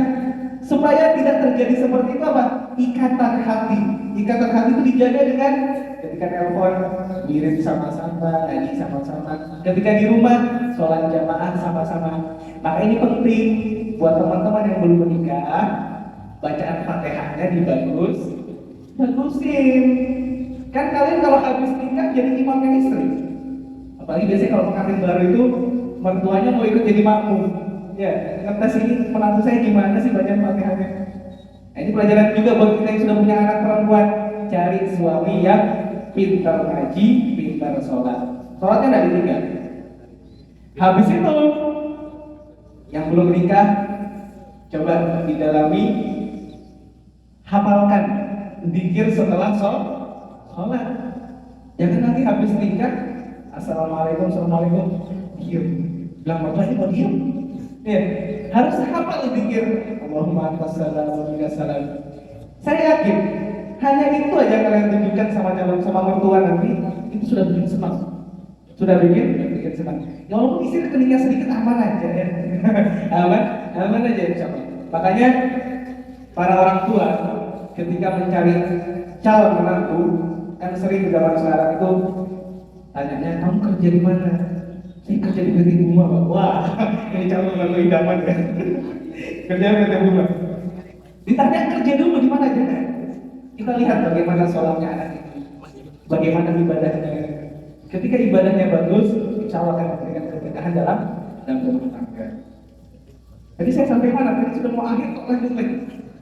supaya tidak terjadi seperti itu apa? Ikatan hati. Ikatan hati itu dijaga dengan ketika telepon wirid sama-sama, ngaji sama-sama. Ketika di rumah sholat jamaah sama-sama. Maka ini penting buat teman-teman yang belum menikah, bacaan Fatihahnya bagusin. Kan kalian kalau habis nikah jadi imamnya istri. Apalagi biasanya kalau pengantin baru itu mertuanya mau ikut jadi makmum. Ya, ngetes ini menantu saya gimana sih bacaan Fatihahnya. Nah, ini pelajaran juga buat kita yang sudah punya anak perempuan. Cari suami yang pintar ngaji, pintar sholat. Sholatnya nggak ditinggal. Habis itu, yang belum nikah, coba didalami, hafalkan zikir setelah sholat. Jangan nanti habis nikah, assalamualaikum, diam. Bilang mertuanya mau diam. Ya, harus hafal zikir. Allahumma antas salam wa minkas salam. Saya yakin hanya itu aja kalian tunjukkan sama mertua nanti, itu sudah bikin senang. Sudah bikin senang. Ya walaupun istri keningnya sedikit aman aja ya. aman aja insyaallah. Makanya para orang tua ketika mencari calon menantu kan sering zaman sekarang itu tanyanya, kamu kerja di mana? Saya kerja di PT Bunga, Pak. Wah, ini calon menantu idaman ya. Kerja di PT Bunga. Ditanya kerja dulu di mana, jangan. Kita lihat bagaimana sholatnya anak itu, bagaimana ibadahnya. Ketika ibadahnya bagus, insya Allah akan memberikan keberkahan dalam rumah tangga. Jadi saya sampai mana? Tadi sudah mau akhir kok lanjut lagi.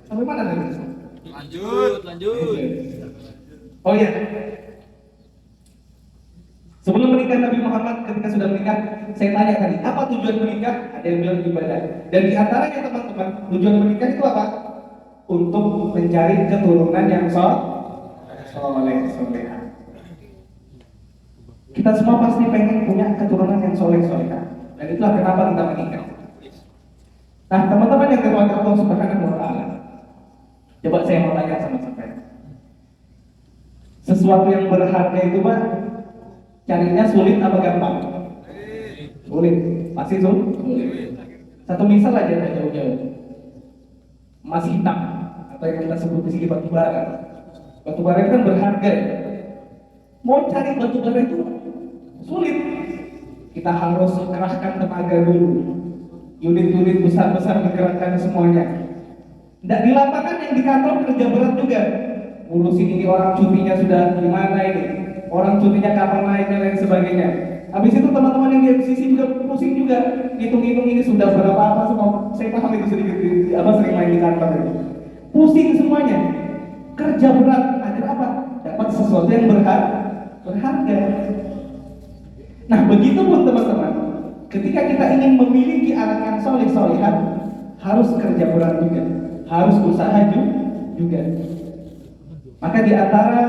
Sampai mana tadi? Lanjut. Oh iya. Sebelum menikah Nabi Muhammad, ketika sudah menikah, saya tanya tadi, apa tujuan menikah? Ada yang bilang ibadah. Dan di antaranya teman-teman, tujuan menikah itu apa? Untuk mencari keturunan yang soleh-solehah. Kita semua pasti pengen punya keturunan yang soleh-solehah. Dan itulah kenapa kita menikah. Nah, teman-teman yang dirahmati Allah Subhanahu wa Ta'ala, coba saya mau tanya sama sampean. Sesuatu yang berharga itu, Pak, carinya sulit apa gampang? Sulit. Pasti sulit. Satu misal aja jauh-jauh. Emas hitam atau yang kita sebut di sini batu bara. Batu bara itu kan berharga. Mau cari batu bara itu sulit. Kita harus kerahkan tenaga dulu. Unit-unit besar-besar digerakkan semuanya. Tidak di lapangan, yang di kantor kerja berat juga. Ngurusin ini orang cutinya sudah gimana ini, orang cutinya kapan naik dan lain sebagainya. Habis itu teman-teman yang di FCC juga pusing juga, hitung-hitung ini sudah berapa apa semua. Saya paham itu sedikit, sering main di kantor itu. Pusing semuanya, kerja berat. Akhirnya apa? Dapat sesuatu yang berharga. Nah, begitu pun teman-teman. Ketika kita ingin memiliki anak yang soleh-solehan, harus kerja berat juga, harus usaha juga. Maka di antara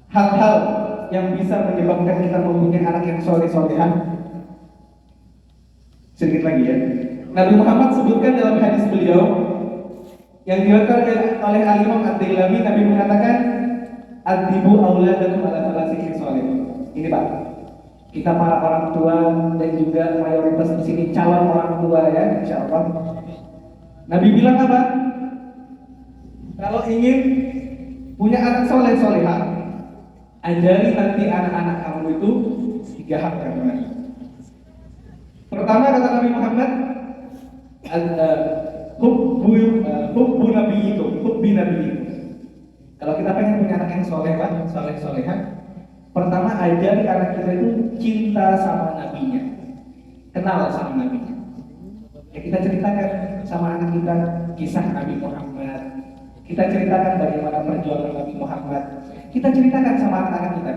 hal-hal yang bisa menyebabkan kita mempunyai anak yang soleh-solehan, sedikit lagi ya. Nabi Muhammad sebutkan dalam hadis beliau yang diriwayatkan oleh Al-Imam Ad-Dailami, Nabi mengatakan, "Adibu auladakum ala thalathati sholih." Ini Pak, kita para orang tua dan juga mayoritas di sini calon orang tua ya, insya Allah. Nabi bilang apa? Kalau ingin punya anak soleh-solehah, ajari nanti anak-anak kamu itu 3 hal pertama. Pertama kata Nabi Muhammad, hubbu nabi itu. Kalau kita pengen punya anak yang soleh-solehah, pertama ajari anak kita itu cinta sama nabinya, kenal sama nabinya. Ya, kita ceritakan sama anak kita kisah Nabi Muhammad. Kita ceritakan bagaimana perjuangan Nabi Muhammad. Kita ceritakan sama anak-anak kita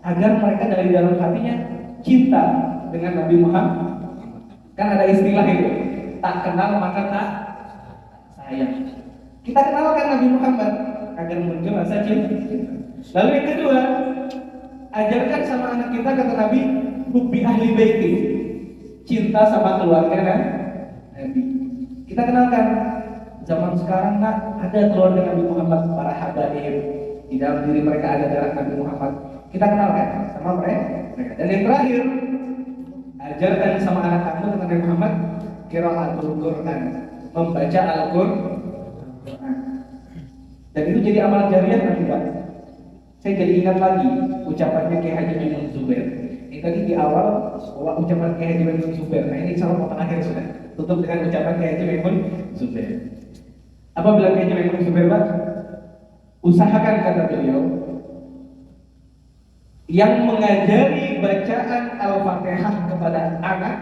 agar mereka dari dalam hatinya cinta dengan Nabi Muhammad. Kan ada istilah itu, tak kenal maka tak sayang. Kita kenalkan Nabi Muhammad agar muncul rasa cinta. Lalu yang kedua, ajarkan sama anak kita, kata Nabi, hubbi ahli baiti, cinta sama keluarga Nabi. Kita kenalkan, zaman sekarang ada keluarga Nabi Muhammad, para habaib, di dalam diri mereka ada darah Nabi Muhammad. Kita kenalkan sama mereka. Dan yang terakhir, ajarkan sama anak kamu tentang Nabi Muhammad, qiraatul Quran, membaca Al-Quran. Dan itu jadi amal jariah nanti Pak. Saya jadi ingat lagi ucapannya Kiai Haji Imun Zubair. Ini tadi di awal ucapan Kiai Haji Maimun Zubair. Nah ini insya Allah mau terakhir sudah. Tutup dengan ucapan Kiai Haji Maimun Zubair. Apa bilang Kiai Haji Maimun Zubair, Pak? Usahakan, kata beliau, yang mengajari bacaan Al-Fatihah kepada anak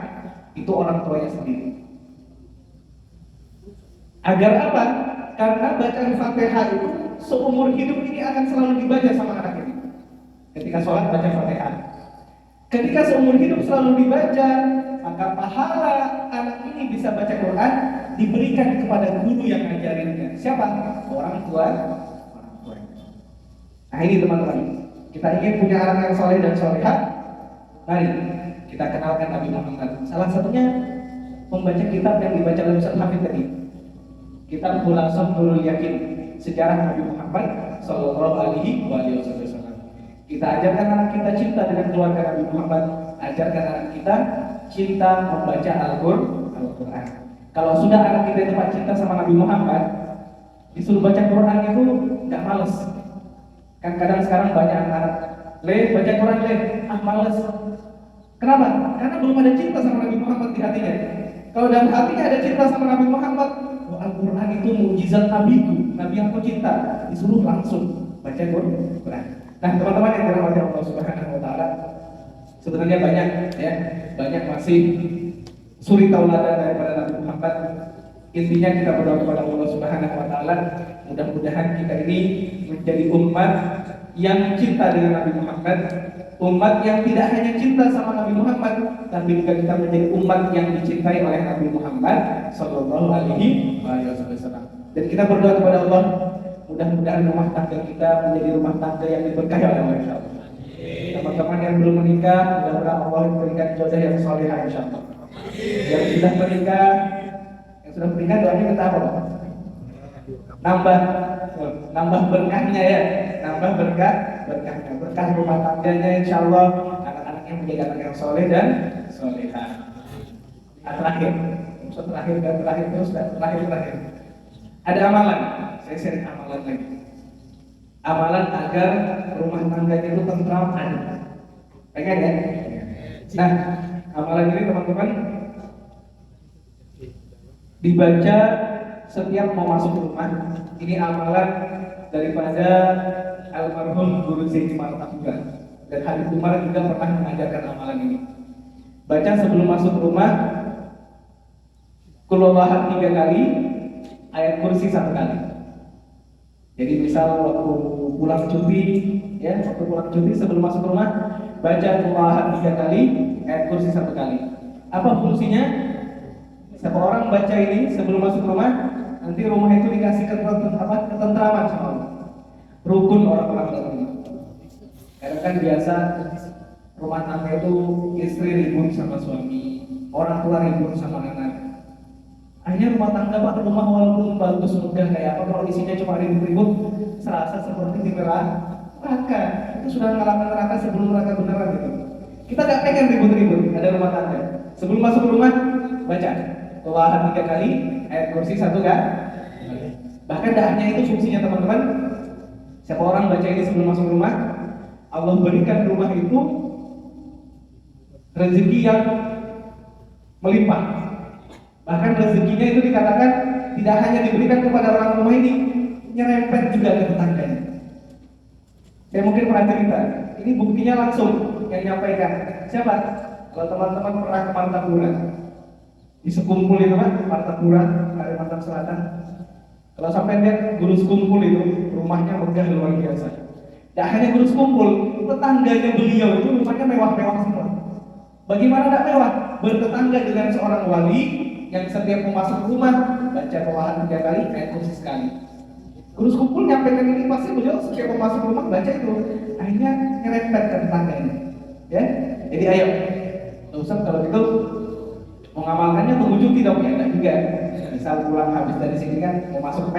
itu orang tuanya sendiri. Agar apa? Karena bacaan Fatihah itu seumur hidup ini akan selalu dibaca sama anak ini. Ketika sholat baca Fatihah. Ketika seumur hidup selalu dibaca, maka pahala anak ini bisa baca Quran diberikan kepada guru yang ngajarinnya. Siapa? Orang tua. Nah ini teman-teman, kita ingin punya anak yang soleh dan solehah. Mari kita kenalkan Nabi Muhammad. Salah satunya membaca kitab yang dibaca oleh Ustaz Hafid tadi, kitab Khulasatul Nurul Yakin, sejarah Nabi Muhammad Sallallahu Alaihi Wasallam. Kita ajarkan anak kita cinta dengan keluarga Nabi Muhammad, ajarkan anak kita cinta membaca Al-Quran. Kalau sudah anak kita itu cinta sama Nabi Muhammad, disuruh baca Quran itu nggak males. Kan kadang sekarang banyak anak baca Quran males. Kenapa? Karena belum ada cinta sama Nabi Muhammad di hatinya. Kalau dalam hatinya ada cinta sama Nabi Muhammad, Al-Quran itu mukjizat Nabiku, Nabi yang aku cinta, disuruh langsung baca Quran. Nah teman-teman yang dirahmati Allah Subhanahu Wa Taala, sebenarnya banyak masih suri tauladan daripada Nabi Muhammad. Intinya kita berdoa kepada Allah Subhanahu Wa Taala, mudah-mudahan kita ini menjadi umat yang cinta dengan Nabi Muhammad, umat yang tidak hanya cinta sama Nabi Muhammad, tapi juga kita menjadi umat yang dicintai oleh Nabi Muhammad Sallallahu Alaihi Wasallam. Dan kita berdoa kepada Allah, mudah-mudahan rumah tangga kita menjadi rumah tangga yang diberkahi oleh Allah. Teman-teman yang belum menikah, mudah-mudahan Allah memberikan jodoh yang solehah insyaallah. Yang sudah menikah, doanya kita apa? Nambah berkahnya ya, nambah berkahnya, berkah rumah tangganya insyaallah, anak-anaknya menjadi anak yang soleh dan solehah. Terakhir terus. Ada amalan, saya share amalan lagi. Amalan agar rumah tangganya itu tentram ada. Pengen ya? Nah, amalan ini teman-teman dibaca setiap mau masuk rumah. Ini amalan daripada almarhum Guru Zaini Martafura, dan Habib Umar juga pernah mengajarkan amalan ini. Baca sebelum masuk rumah Qul Huwallahu 3 kali, ayat kursi 1 kali. Jadi misal waktu pulang cuti sebelum masuk rumah baca Qul Huwallahu 3 kali, ayat kursi 1 kali. Apa fungsinya? Siapa orang baca ini sebelum masuk rumah, nanti rumah itu dikasih ketentraman sama Allah. Rukun orang-orang dalam rumah. Karena kan biasa rumah tangga itu istri ribut sama suami, orang tua ribut sama anak. Akhirnya rumah tangga rumah walaupun bagus megah kayak apa, kalau isinya cuma ribut-ribut, serasa seperti di neraka. Itu sudah ngalamin neraka sebelum neraka beneran gitu. Kita gak pengen ribut-ribut ada rumah tangga. Sebelum masuk rumah baca Tuhan 3 kali, ayat kursi 1 kali. Bahkan tidak hanya itu fungsinya teman-teman. Siapa orang baca ini sebelum masuk rumah, Allah berikan rumah itu rezeki yang melimpah. Bahkan rezekinya itu dikatakan tidak hanya diberikan kepada orang rumah ini, nyerempet juga ke tetangganya. Saya mungkin pernah cerita, ini buktinya langsung yang nyampaikan. Siapa? Kalau teman-teman pernah ke Martapura, di Sekumpul itu kan, Martapura, Kalimantan Selatan. Kalau sampai lihat Guru Sekumpul itu, rumahnya megah luar biasa. Tidak hanya Guru Sekumpul, tetangganya beliau itu rumahnya mewah-mewah semua. Bagaimana tidak mewah? Bertetangga dengan seorang wali yang setiap mau masuk rumah baca Quran 3 kali, ayat kursi sekali. Guru Sekumpul nyampaikan ini pasti beliau setiap mau masuk rumah baca itu. Akhirnya nyerempet ke tetangganya. Ya, jadi ayo, Ustaz kalau gitu mau ngamalkannya tunggu cuti dong ya, enggak juga. Misal pulang habis dari sini kan mau masuk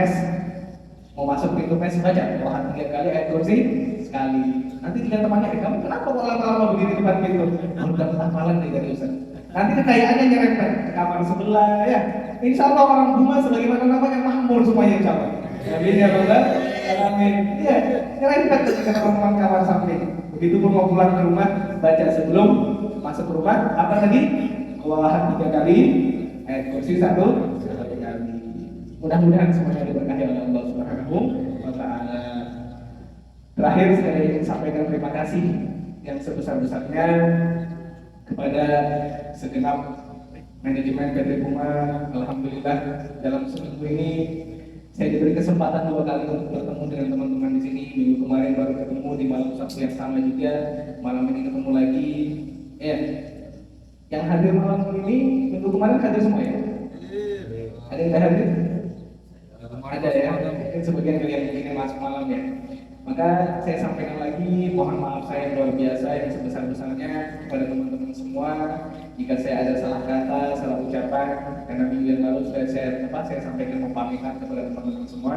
pintu mes baca Quran 3 kali, ayat kursi sekali. Nanti juga temannya, kamu kenapa kok lama-lama begini depan pintu? Udah amalan nih dari Ustaz. Nanti kekayaannya nyerempet ke kamar sebelah ya. Insya Allah orang rumah sebagaimana namanya makmur semuanya insya Allah. Amin ya Rabbal alamin. Iya, nyerempet ke teman-teman kamar samping. Begitu pun mau pulang ke rumah, baca sebelum masuk ke rumah. Apa tadi? Al-Ahad 3 kali, ayat kursi satu kali. Mudah-mudahan semuanya diberkahi oleh Allah Subhanahu wa Ta'ala. Terakhir saya ingin sampaikan terima kasih yang sebesar-besarnya kepada segenap manajemen PT Puma. Alhamdulillah dalam seminggu ini saya diberi kesempatan 2 kali untuk bertemu dengan teman-teman di sini. Minggu kemarin baru ketemu di malam Sabtu yang sama juga. Malam ini ketemu lagi. Ya, yang hadir malam ini minggu kemarin hadir semua ya? Ada yang tidak hadir? Ada ya. Mungkin sebagian kalian mungkin masuk malam ya. Maka saya sampaikan lagi, mohon maaf saya luar biasa yang sebesar-besarnya kepada teman-teman semua jika saya ada salah kata, salah ucapan, karena minggu yang lalu sudah saya sampaikan mempamitan kepada teman-teman semua.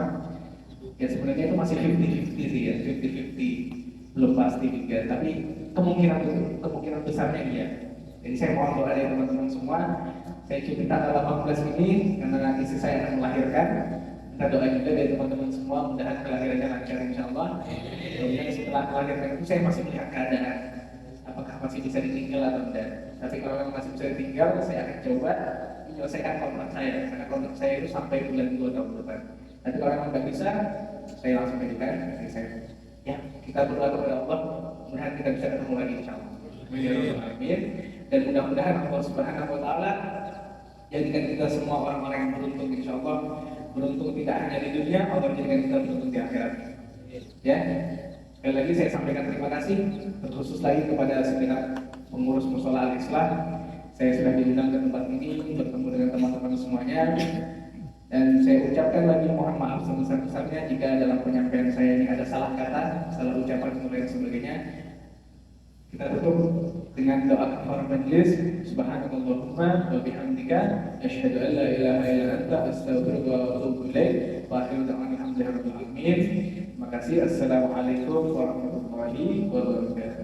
Ya sebenarnya itu masih 50-50 sih ya, 50-50, belum pasti juga, tapi kemungkinan besarnya iya. Jadi saya mohon doa dari teman-teman semua. Saya cuti tanggal 18 ini karena istri saya akan melahirkan. Kita doa juga dari teman-teman semua, mudah-mudahan kelahirannya lancar insya Allah. Kemudian setelah melahirkan itu saya masih melihat keadaan, apakah masih bisa ditinggal atau tidak. Tapi kalau memang masih bisa ditinggal, saya akan coba menyelesaikan kontrak saya, karena kontrak saya itu sampai bulan 2 tahun depan. Tapi kalau memang nggak bisa, saya langsung medikan. Jadi saya, ya kita berdoa kepada Allah, mudah-mudahan kita bisa ketemu lagi insya Allah. Amin. Dan mudah-mudahan Allah Subhanahu Wa Taala jadikan kita semua orang-orang yang beruntung insya Allah. Beruntung tidak hanya di dunia, Allah jadikan kita beruntung di akhirat. Ya, sekali lagi saya sampaikan terima kasih terkhusus lagi kepada segenap pengurus Mushola Al-Islah. Saya sudah diundang ke tempat ini bertemu dengan teman-teman semuanya, dan saya ucapkan lagi mohon maaf sebesar-besarnya jika dalam penyampaian saya ini ada salah kata, salah ucapan dan sebagainya. Kita tutup dengan doa kafaratul majlis. Subhanakallahumma wa bihamdika asyhadu an la ilaha illa anta astaghfiruka wa atubu ilaik. Wa akhiru da'wana alhamdulillahi rabbil alamin. Terima kasih. Assalamualaikum warahmatullahi wabarakatuh.